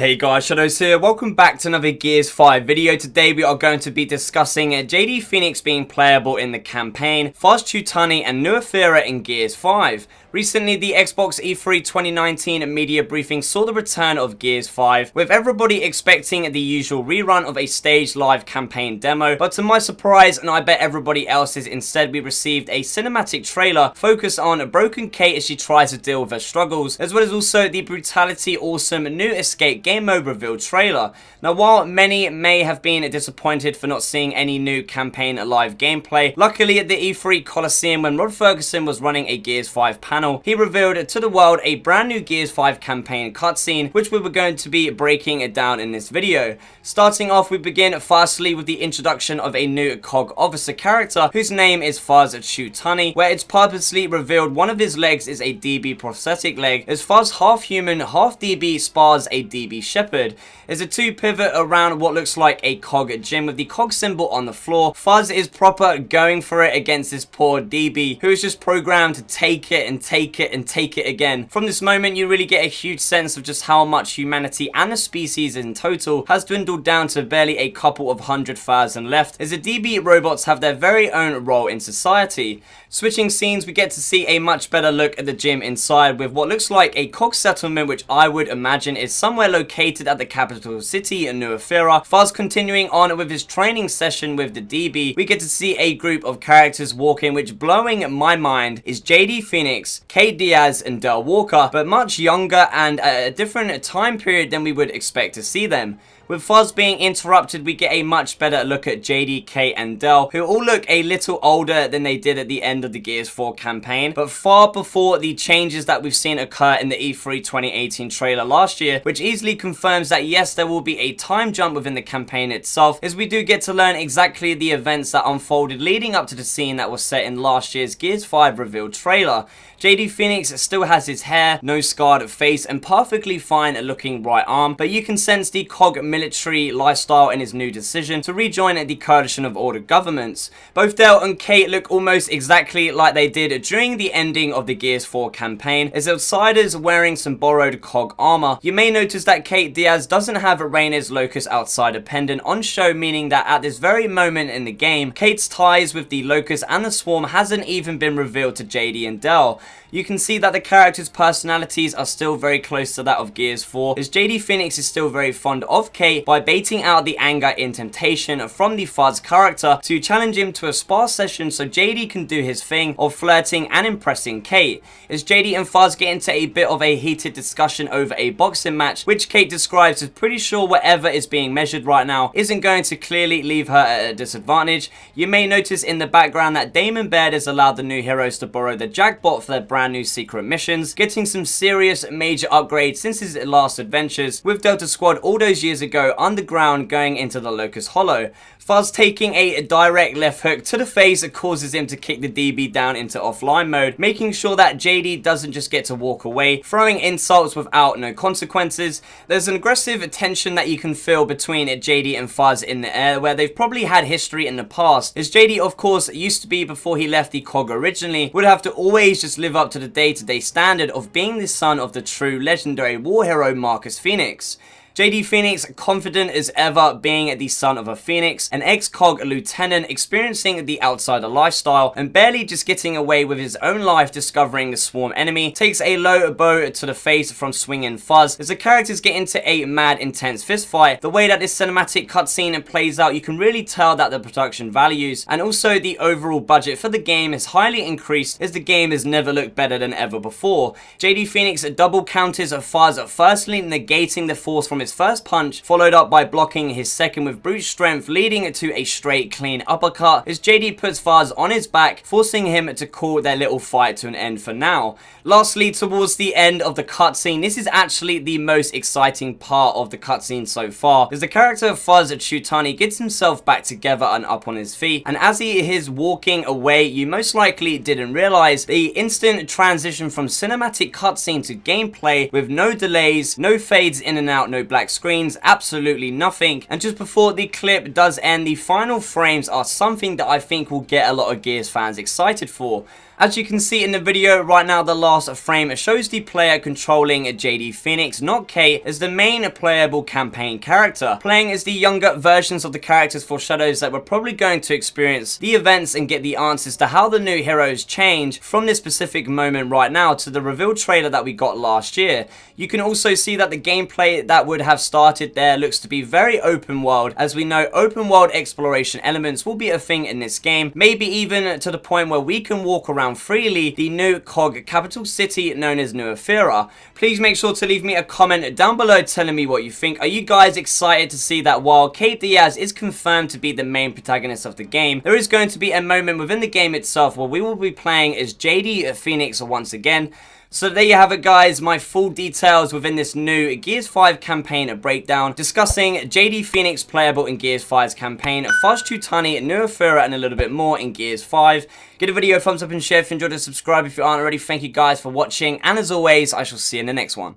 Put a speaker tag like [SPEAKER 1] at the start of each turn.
[SPEAKER 1] Hey guys, Shadowz here. Welcome back to another Gears 5 video. Today we are going to be discussing JD Fenix being playable in the campaign, Fahz Chutani and new Ephyra in Gears 5. Recently, the Xbox E3 2019 media briefing saw the return of Gears 5, with everybody expecting the usual rerun of a staged live campaign demo, but to my surprise, and I bet everybody else's, instead we received a cinematic trailer focused on broken Kate as she tries to deal with her struggles, as well as also the brutality awesome new Escape game mode reveal trailer. Now, while many may have been disappointed for not seeing any new campaign live gameplay, luckily at the E3 Coliseum when Rod Ferguson was running a Gears 5 panel, he revealed to the world a brand new Gears 5 campaign cutscene, which we were going to be breaking it down in this video. Starting off, we begin firstly with the introduction of a new COG officer character whose name is Fahz Chutani, where it's purposely revealed one of his legs is a DB prosthetic leg, as Fahz, half human, half DB, spars a DB shepherd. As the two pivot around what looks like a COG gym with the COG symbol on the floor, Fahz is proper going for it against this poor DB who is just programmed to take it and take it and take it again. From this moment, you really get a huge sense of just how much humanity and the species in total has dwindled down to barely a couple of 100,000 left, as the DB robots have their very own role in society. Switching scenes, we get to see a much better look at the gym inside with what looks like a COG settlement, which I would imagine is somewhere located at the capital city in New Ephyra. Fahz continuing on with his training session with the DB, we get to see a group of characters walking, which blowing my mind is JD Fenix, Kate Diaz and Del Walker, but much younger and at a different time period than we would expect to see them. With Fahz being interrupted, we get a much better look at JD, Kate and Del, who all look a little older than they did at the end of the Gears 4 campaign, but far before the changes that we've seen occur in the E3 2018 trailer last year, which easily confirms that yes, there will be a time jump within the campaign itself, as we do get to learn exactly the events that unfolded leading up to the scene that was set in last year's Gears 5 reveal trailer. JD Fenix still has his hair, no scarred face, and perfectly fine looking right arm, but you can sense the COG military lifestyle in his new decision to rejoin the coalition of order governments. Both Del and Kate look almost exactly like they did during the ending of the Gears 4 campaign, as outsiders wearing some borrowed COG armor. You may notice that Kate Diaz doesn't have Reyna's Locust outsider pendant on show, meaning that at this very moment in the game, Kate's ties with the Locust and the Swarm hasn't even been revealed to JD and Del. You can see that the characters' personalities are still very close to that of Gears 4, as JD Fenix is still very fond of Kate by baiting out the anger in temptation from the Fahz character to challenge him to a spar session so JD can do his thing of flirting and impressing Kate. As JD and Fahz get into a bit of a heated discussion over a boxing match, which Kate describes as pretty sure whatever is being measured right now isn't going to clearly leave her at a disadvantage. You may notice in the background that Damon Baird has allowed the new heroes to borrow the Jackbot for their brand new secret missions, getting some serious major upgrades since his last adventures with Delta Squad all those years ago underground going into the Locust Hollow. Fahz taking a direct left hook to the face causes him to kick the DB down into offline mode, making sure that JD doesn't just get to walk away, throwing insults without no consequences. There's an aggressive tension that you can feel between JD and Fahz in the air, where they've probably had history in the past, as JD of course used to be, before he left the COG originally, would have to always just live up to the day-to-day standard of being the son of the true legendary war hero Marcus Fenix. JD Fenix, confident as ever being the son of a Phoenix, an ex-COG lieutenant experiencing the outsider lifestyle and barely just getting away with his own life discovering the Swarm enemy, takes a low bow to the face from swinging Fahz. As the characters get into a mad intense fist fight, the way that this cinematic cutscene plays out, you can really tell that the production values and also the overall budget for the game is highly increased, as the game has never looked better than ever before. JD Fenix double counters Fahz, firstly negating the force from his first punch, followed up by blocking his second with brute strength, leading to a straight clean uppercut as JD puts Fahz on his back, forcing him to call their little fight to an end for now. Lastly, towards the end of the cutscene, this is actually the most exciting part of the cutscene so far, as the character of Fahz Chutani gets himself back together and up on his feet, and as he is walking away, you most likely didn't realize the instant transition from cinematic cutscene to gameplay with no delays, no fades in and out, no black screens, absolutely nothing. And just before the clip does end, the final frames are something that I think will get a lot of Gears fans excited for. As you can see in the video right now, the last frame shows the player controlling JD Fenix, not Kate, as the main playable campaign character, playing as the younger versions of the characters for Shadowz that we're probably going to experience the events and get the answers to how the new heroes change from this specific moment right now to the reveal trailer that we got last year. You can also see that the gameplay that would have started there looks to be very open world, as we know open world exploration elements will be a thing in this game, maybe even to the point where we can walk around freely the new COG Capital City known as New Ephyra. Please make sure to leave me a comment down below telling me what you think. Are you guys excited to see that while Kate Diaz is confirmed to be the main protagonist of the game, there is going to be a moment within the game itself where we will be playing as JD Fenix once again? So there you have it, guys, my full details within this new Gears 5 campaign breakdown, discussing JD Fenix playable in Gears 5's campaign, Fahz Chutani, New Ephyra, and a little bit more in Gears 5. Give the video a thumbs up and share if you enjoyed it, subscribe if you aren't already. Thank you guys for watching, and as always, I shall see you in the next one.